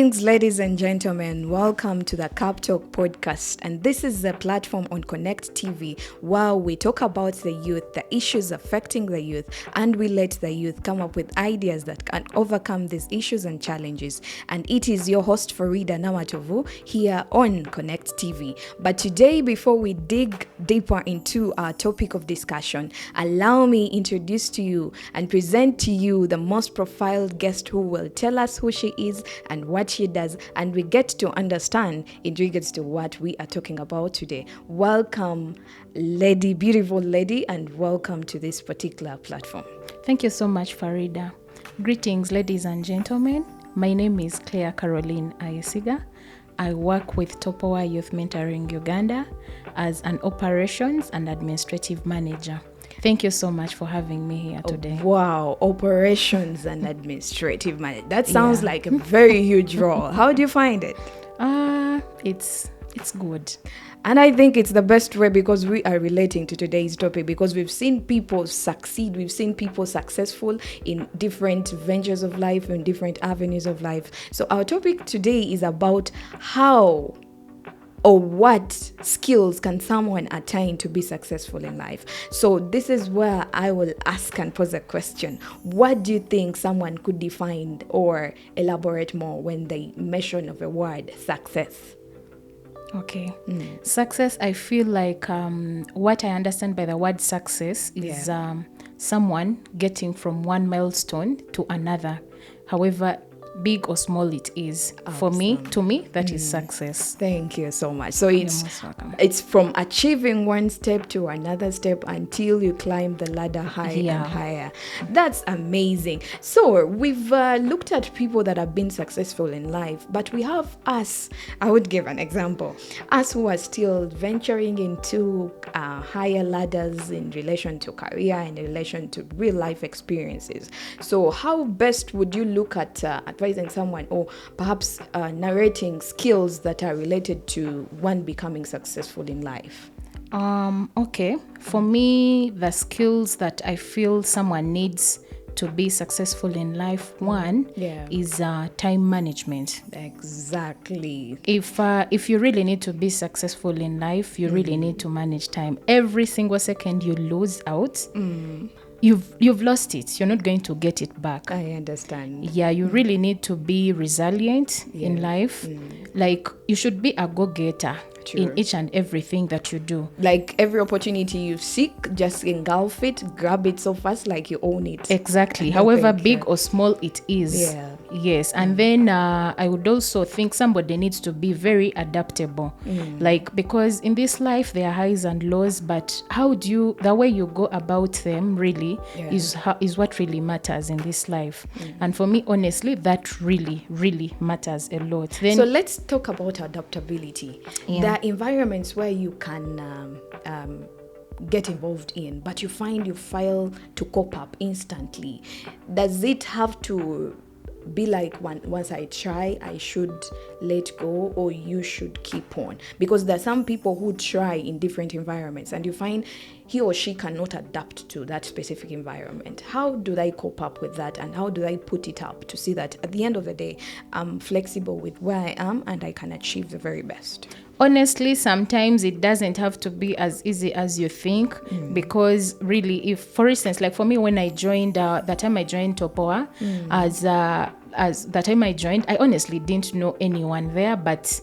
Greetings, ladies and gentlemen. Welcome to the Cuptalk podcast. And this is a platform on Connect TV where we talk about the youth, the issues affecting the youth, and we let the youth come up with ideas that can overcome these issues and challenges. And it is your host, Faridah Namatovu, here on Connect TV. But today, before we dig deeper into our topic of discussion, allow me introduce to you and present to you the most profiled guest who will tell us who she is and what she does, and we get to understand in regards to what we are talking about today. Welcome, beautiful lady, and welcome to this particular platform. Thank you so much, Farida. Greetings, ladies and gentlemen. My name is Cuptalk Carol and Faridah. I work with Topowa Youth Mentoring Uganda as an operations and administrative manager. Thank you so much for having me here today. Wow, operations and administrative manager. That sounds like a very huge role. How do you find it? It's good. And I think it's the best way because we are relating to today's topic, because we've seen people succeed. We've seen people successful in different ventures of life, in different avenues of life. So our topic today is about how or what skills can someone attain to be successful in life. So this is where I will ask and pose a question. What do you think someone could define or elaborate more when they mention of a word success? Okay. Success, I feel like what I understand by the word success is someone getting from one milestone to another, however big or small it is. Awesome. To me, that is success. Thank you so much. So it's from achieving one step to another step until you climb the ladder higher and higher. That's amazing. So we've looked at people that have been successful in life, but we have us. I would give an example. Us who are still venturing into higher ladders in relation to career and in relation to real life experiences. So how best would you look at advising someone, or perhaps narrating skills that are related to one becoming successful in life? Okay. For me, the skills that I feel someone needs to be successful in life, one is time management. Exactly. If you really need to be successful in life, you really need to manage time. Every single second you lose out, you've lost it. You're not going to get it back. I understand. Yeah, you really need to be resilient in life. Like, you should be a go-getter in each and everything that you do. Like, every opportunity you seek, just engulf it, grab it so fast like you own it. Exactly. However big or small it is. Yes. And then I would also think somebody needs to be very adaptable. Like, because in this life there are highs and lows, but the way you go about them really is what really matters in this life. And for me, honestly, that really, really matters a lot. So let's talk about adaptability. There are environments where you can get involved in, but you find you fail to cope up instantly. Does it have to be like, once I try, I should let go, or you should keep on? Because there are some people who try in different environments and you find he or she cannot adapt to that specific environment. How do they cope up with that, and how do they put it up to see that at the end of the day, I'm flexible with where I am and I can achieve the very best? Honestly, sometimes it doesn't have to be as easy as you think, because really, if, for instance, like for me, when I joined, that time I joined Topowa, as that time I joined, I honestly didn't know anyone there, but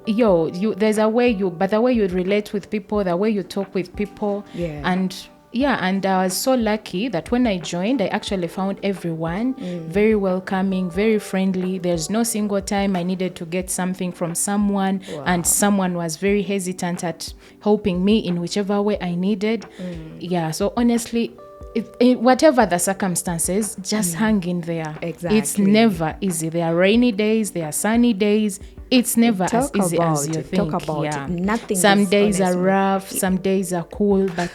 there's a way but the way you relate with people, the way you talk with people, and I was so lucky that when I joined, I actually found everyone very welcoming, very friendly. There's no single time I needed to get something from someone, and someone was very hesitant at helping me in whichever way I needed. So honestly, whatever the circumstances, just hang in there. Exactly. It's never easy. There are rainy days, there are sunny days. It's never as easy as you think. Talk about it. Nothing. Some days are rough, some days are cool, but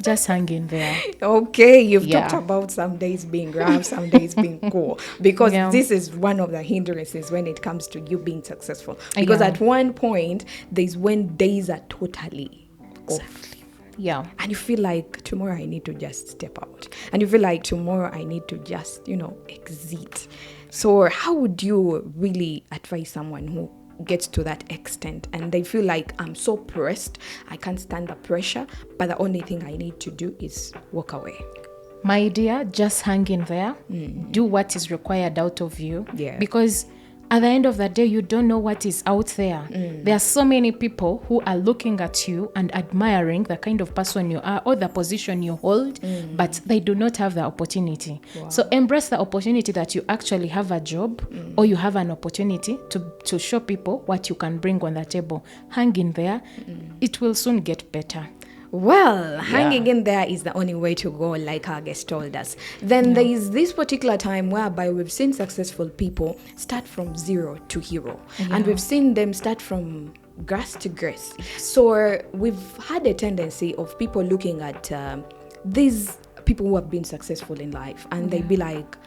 just hang in there. Okay, you've talked about some days being rough, some days being cool, because this is one of the hindrances when it comes to you being successful. Because at one point, there's when days are totally off. Yeah. And you feel like tomorrow I need to just step out. And you feel like tomorrow I need to just, exit. So how would you really advise someone who gets to that extent and they feel like, I'm so pressed, I can't stand the pressure, but the only thing I need to do is walk away? My dear, just hang in there. Do what is required out of you. Yeah. Because at the end of the day, you don't know what is out there. There are so many people who are looking at you and admiring the kind of person you are or the position you hold, but they do not have the opportunity. Wow. So embrace the opportunity that you actually have a job or you have an opportunity to show people what you can bring on the table. Hang in there. It will soon get better. Well, hanging in there is the only way to go, like our guest told us. Then there is this particular time whereby we've seen successful people start from zero to hero. And we've seen them start from grass to grace. So we've had a tendency of people looking at these people who have been successful in life and they be like,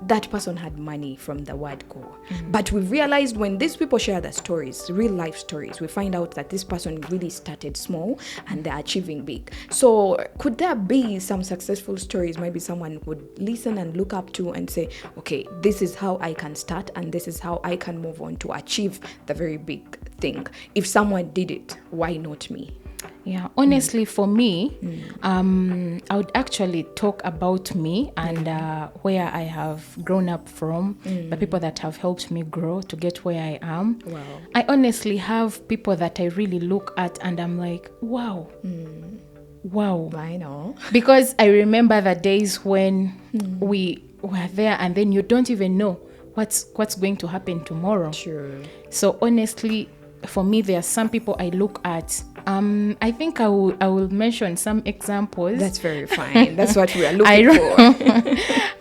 that person had money from the word go. But we've realized when these people share their stories, real life stories, we find out that this person really started small and they're achieving big. So could there be some successful stories maybe someone would listen and look up to and say, okay, this is how I can start and this is how I can move on to achieve the very big thing. If someone did it, why not me? Yeah, honestly, for me, I would actually talk about me and where I have grown up from, the people that have helped me grow to get where I am. Wow. I honestly have people that I really look at and I'm like, wow. Wow. I know. Because I remember the days when we were there and then you don't even know what's going to happen tomorrow. Sure. So honestly, for me, there are some people I look at. I think I will mention some examples. That's very fine. That's what we are looking for.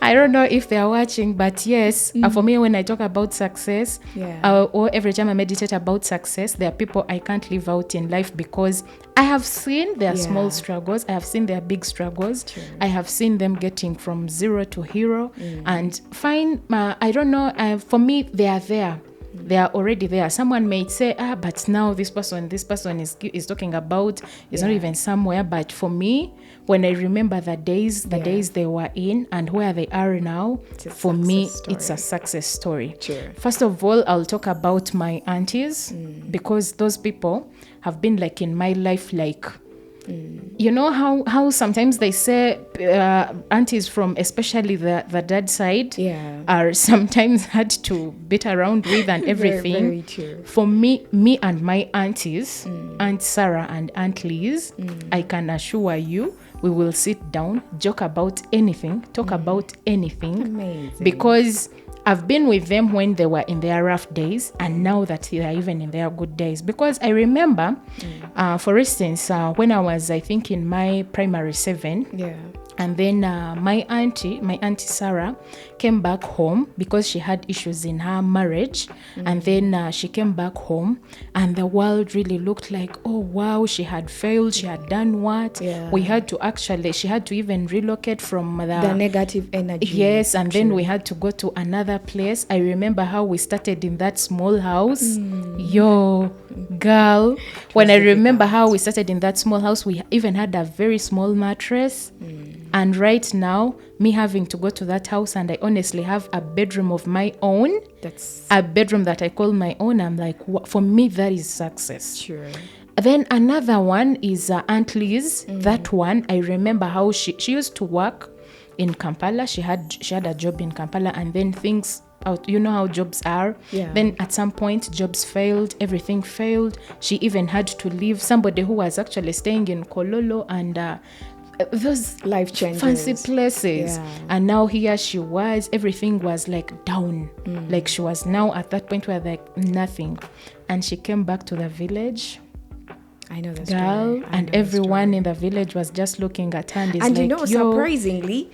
I don't know if they are watching, but yes, for me, when I talk about success, or every time I meditate about success, there are people I can't live out in life because I have seen their small struggles. I have seen their big struggles. True. I have seen them getting from zero to hero. And I don't know, for me, they are there. They are already there. Someone may say, but now this person is talking about is not even somewhere. But for me, when I remember the days they were in and where they are now, for me, it's a success story. Sure. First of all, I'll talk about my aunties because those people have been like in my life, like, you know how sometimes they say aunties from especially the dad side are sometimes hard to beat around with and everything. Very, very true. For me and my aunties, Aunt Sarah and Aunt Liz, I can assure you, we will sit down, joke about anything, talk about anything. Amazing. Because I've been with them when they were in their rough days and now that they are even in their good days. Because I remember, for instance, when I was, I think, in my primary 7, and then my auntie Sarah came back home because she had issues in her marriage. And then she came back home and the world really looked like, oh, wow, she had failed. She had done what? She had to even relocate from the negative energy. Yes, and then we had to go to another place. I remember how we started in that small house. Yo, girl, when I remember how we started in that small house, we even had a very small mattress. And right now, me having to go to that house and I honestly have a bedroom of my own. That's a bedroom that I call my own. I'm like, for me, that is success. Sure. Then another one is Aunt Liz. That one, I remember how she used to work in Kampala. She had a job in Kampala and then things out. You know how jobs are. Then at some point, jobs failed. Everything failed. She even had to leave. Somebody who was actually staying in Kololo and those life changes, fancy places, and now here she was, everything was like down, like she was now at that point where like nothing, and she came back to the village. I know the girl, story. And everyone in the village was just looking at her and like, you know, surprisingly,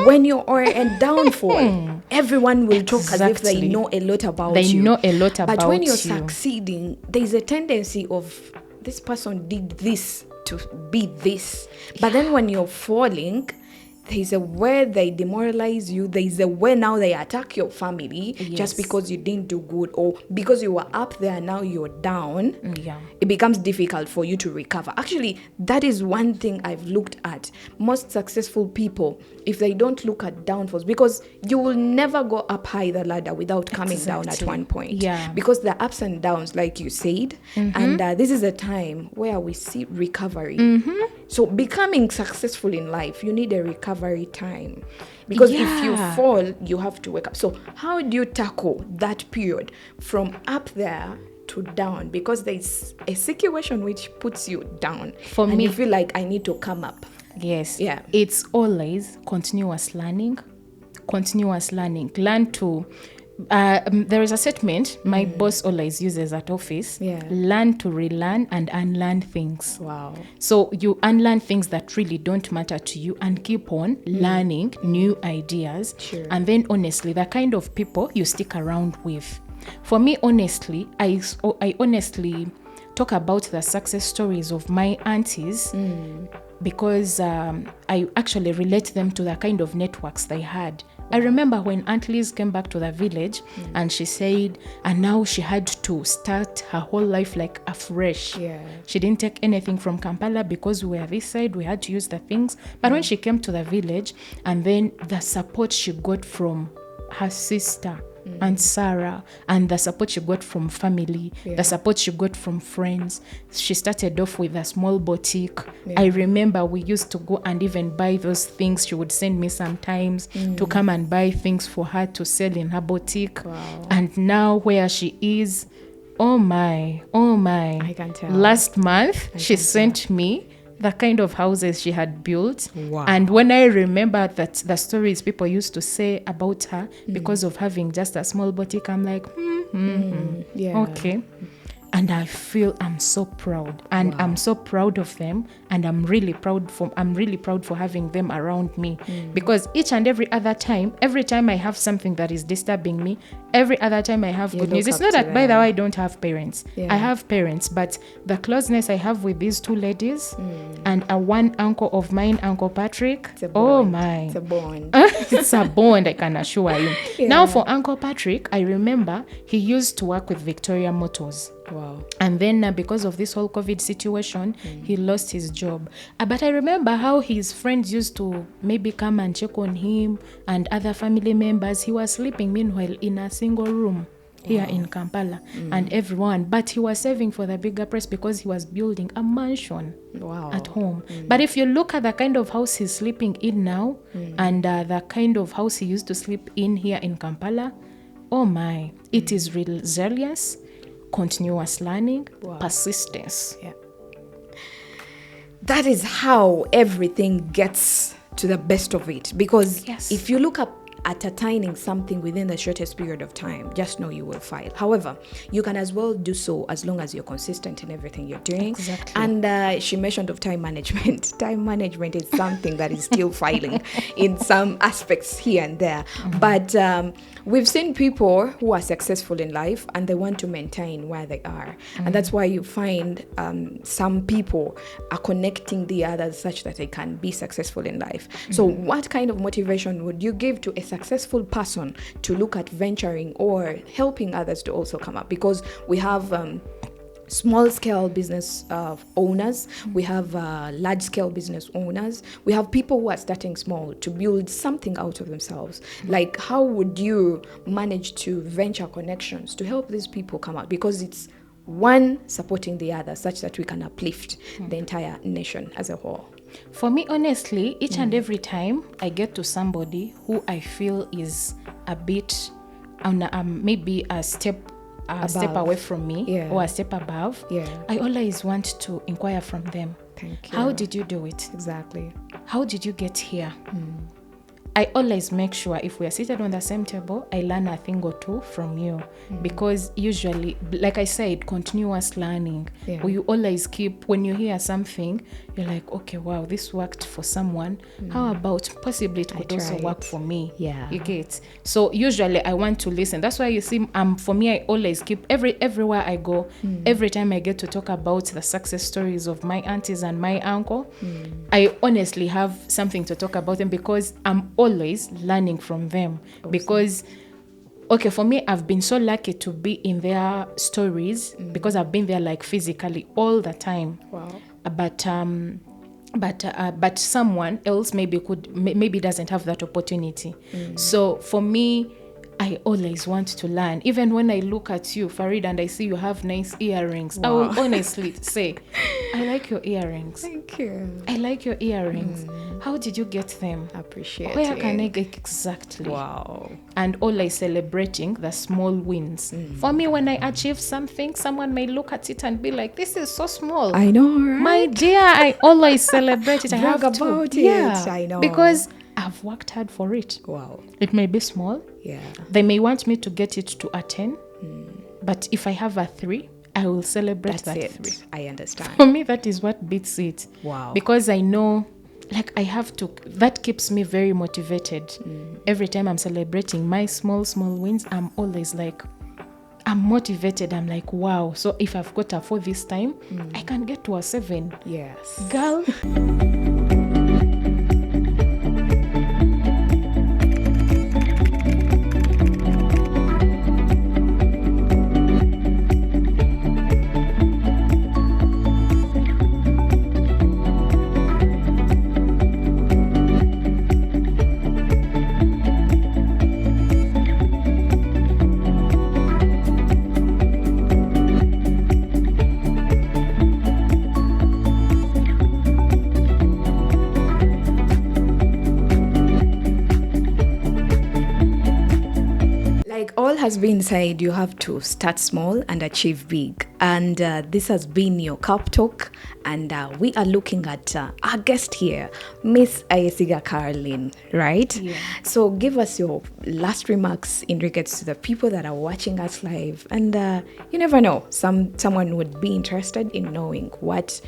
when you are in downfall, everyone will talk as if they know a lot about you. They know a lot about you. But when you're succeeding, there's a tendency of this person did this to be this. But then when you're falling, there's a way they demoralize you. There's a way now they attack your family Yes. just because you didn't do good, or because you were up there, now you're down. Yeah. It becomes difficult for you to recover. Actually, that is one thing I've looked at. Most successful people, if they don't look at downfalls, because you will never go up high the ladder without coming down at one point. Yeah. Because the ups and downs, like you said, and this is a time where we see recovery. So becoming successful in life, you need a recovery time. Because if you fall, you have to wake up. So how do you tackle that period from up there to down? Because there's a situation which puts you down. For and me, you feel like I need to come up. Yes. Yeah. It's always continuous learning. Learn to. There is a statement my boss always uses at office. Yeah. Learn to relearn and unlearn things. Wow. So you unlearn things that really don't matter to you and keep on learning new ideas. Sure. And then honestly, the kind of people you stick around with. For me, honestly, I honestly talk about the success stories of my aunties because I actually relate them to the kind of networks they had. I remember when Aunt Liz came back to the village and she said, and now she had to start her whole life like afresh. Yeah. She didn't take anything from Kampala because we were this side, we had to use the things. But when she came to the village, and then the support she got from her sister, Aunt Sarah, and the support she got from family, the support she got from friends. She started off with a small boutique. I remember we used to go and even buy those things. She would send me sometimes to come and buy things for her to sell in her boutique. Wow. And now where she is, oh my, I can tell. last month she sent me the kind of houses she had built. Wow. And when I remember that the stories people used to say about her because of having just a small boutique, I'm like, Yeah. okay. And I feel I'm so proud, and I'm so proud of them, and I'm really proud for having them around me, because each and every time I have something that is disturbing me, every other time I have good news. It's not that by the way I don't have parents. I have parents, but the closeness I have with these two ladies and one uncle of mine, Uncle Patrick. Oh my, It's a bond. it's a bond, I can assure you. Now for Uncle Patrick, I remember he used to work with Victoria Motors. Wow. And then because of this whole COVID situation, he lost his job. But I remember how his friends used to maybe come and check on him and other family members. He was sleeping meanwhile in a single room here in Kampala and everyone. But he was saving for the bigger price because he was building a mansion at home. But if you look at the kind of house he's sleeping in now and the kind of house he used to sleep in here in Kampala, oh my, it is resilience, continuous learning, persistence. Yeah. That is how everything gets to the best of it. Because if you look up at attaining something within the shortest period of time, just know you will fail. However, you can as well do so as long as you're consistent in everything you're doing. Exactly. And she mentioned of time management. Time management is something that is still failing in some aspects here and there. But we've seen people who are successful in life and they want to maintain where they are. And that's why you find some people are connecting the others such that they can be successful in life. So what kind of motivation would you give to a successful person to look at venturing or helping others to also come up? Because we have small-scale business owners, we have large-scale business owners, we have people who are starting small to build something out of themselves. Like, how would you manage to venture connections to help these people come out? Because it's one supporting the other such that we can uplift the entire nation as a whole. For me, honestly, each and every time I get to somebody who I feel is a bit, maybe a step away from me or a step above, I always want to inquire from them. Thank you. How did you do it? Exactly. How did you get here? I always make sure if we are seated on the same table, I learn a thing or two from you. Because usually, like I said, continuous learning. Yeah. You always keep, when you hear something, you're like, okay, wow, this worked for someone. How about possibly it could also work for me? Yeah. You get. So usually I want to listen. That's why you see, for me, I always keep everywhere I go, every time I get to talk about the success stories of my aunties and my uncle, I honestly have something to talk about them because I'm always learning from them. Awesome. Because okay, for me, I've been so lucky to be in their stories because I've been there like physically all the time. Wow. But someone else maybe doesn't have that opportunity. So for me, I always want to learn. Even when I look at you, Faridah, and I see you have nice earrings, I will honestly say, I like your earrings. Thank you. I like your earrings. How did you get them? Appreciate Where it. can I get exactly? Wow. And always celebrating the small wins. For me, when I achieve something, someone may look at it and be like, this is so small. I know, right? My dear, I always celebrate it. I Brag have to. about it. Yeah, I know. because I've worked hard for it. Wow. It may be small. Yeah. They may want me to get it to a 10. But if I have a 3, I will celebrate That's that 3. I understand. For me, that is what beats it. Wow. Because I know, like, I have to, that keeps me very motivated. Every time I'm celebrating my small wins, I'm always like, I'm motivated. I'm like, wow. So if I've got a 4 this time, I can get to a 7. Yes. Girl. Has been said, you have to start small and achieve big. And this has been your Cup Talk. And we are looking at our guest here, Miss Ayesiga Caroline, right? Yeah. So give us your last remarks in regards to the people that are watching us live. And you never know, someone would be interested in knowing what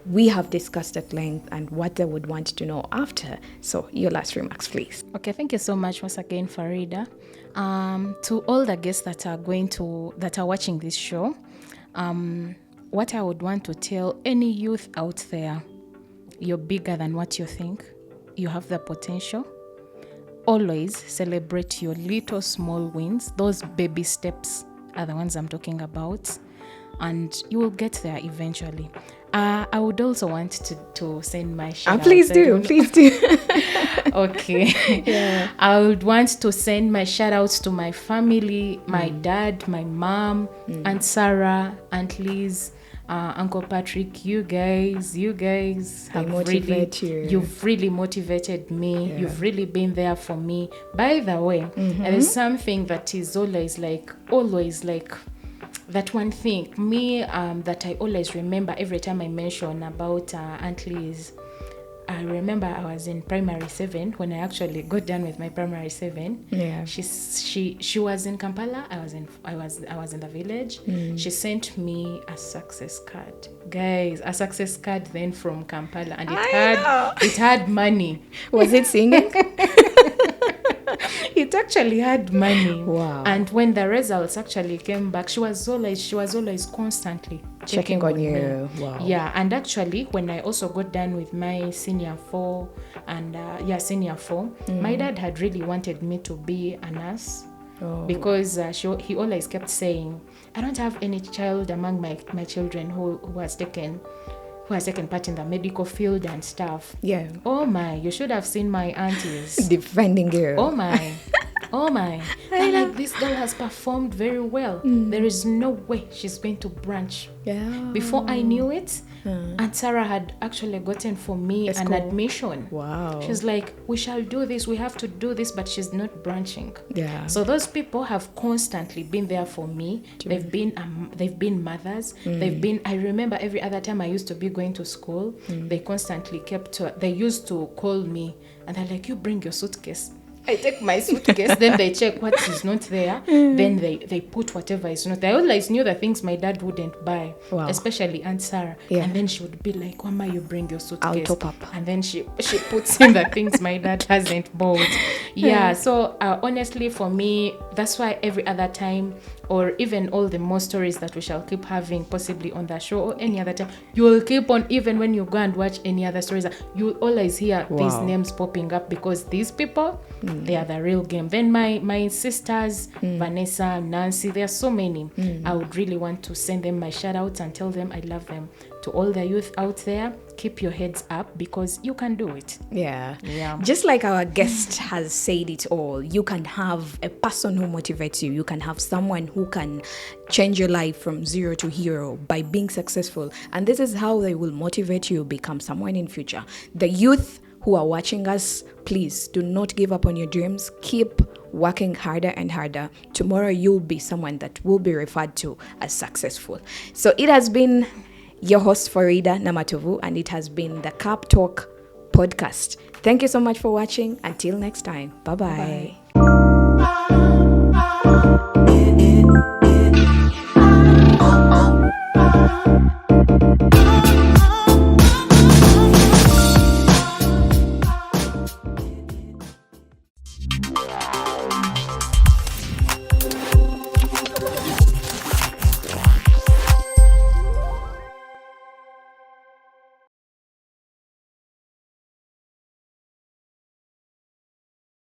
we have discussed at length and what they would want to know after. So your last remarks, please. Okay, thank you so much once again, Faridah. To all the guests that are watching this show, what I would want to tell any youth out there, you're bigger than what you think. You have the potential. Always celebrate your little small wins. Those baby steps are the ones I'm talking about. And you will get there eventually. I would also want to send my shout out. Please do. Okay. Yeah. I would want to send my shout outs to my family, my dad, my mom, Aunt Sarah, Aunt Liz, Uncle Patrick. You guys have you've really motivated me. Yeah. You've really been there for me. By the way, there is something that is always like that one thing, that I always remember every time I mention about Aunt Liz. I remember I was in primary 7 when I actually got done with my primary 7. Yeah. She was in Kampala. I was in the village. She sent me a success card, guys. A success card then from Kampala, and it had money. Was it singing? It actually had money. Wow. And when the results actually came back, she was always constantly checking on you. Me. Wow. Yeah, and actually when I also got done with my senior 4 and my dad had really wanted me to be a nurse. Oh. Because he always kept saying, I don't have any child among my children who has taken part in the medical field and stuff. Yeah. Oh my, you should have seen my aunties. Defending you. Oh my. I like, this girl has performed very well. There is no way she's going to branch. Yeah. Before I knew it, Aunt Sarah had actually gotten for me an admission. Wow. She's like, we shall do this, we have to do this, but she's not branching. Yeah. So those people have constantly been there for me. They've been mothers. They've been, I remember every other time I used to be going to school, they constantly they used to call me and they're like, you bring your suitcase. I take my suitcase, then they check what is not there, then they put whatever is not there. I always knew the things my dad wouldn't buy, especially Aunt Sarah. Yeah. And then she would be like, Mama, you bring your suitcase. I'll top up. And then she puts in the things my dad hasn't bought. Yeah, so honestly, for me, that's why every other time, or even all the more stories that we shall keep having possibly on the show or any other time, you will keep on, even when you go and watch any other stories, you'll always hear these names popping up, because these people, they are the real game. Then my sisters, Vanessa, Nancy, there are so many. I would really want to send them my shout outs and tell them I love them. To all the youth out there, keep your heads up, because you can do it. Yeah. Just like our guest has said it all, you can have a person who motivates you. You can have someone who can change your life from zero to hero by being successful. And this is how they will motivate you to become someone in future. The youth who are watching us, please do not give up on your dreams. Keep working harder and harder. Tomorrow you'll be someone that will be referred to as successful. So it has been your host Faridah Namatovu, and it has been the Cuptalk podcast. Thank you so much for watching. Until next time. Bye-bye.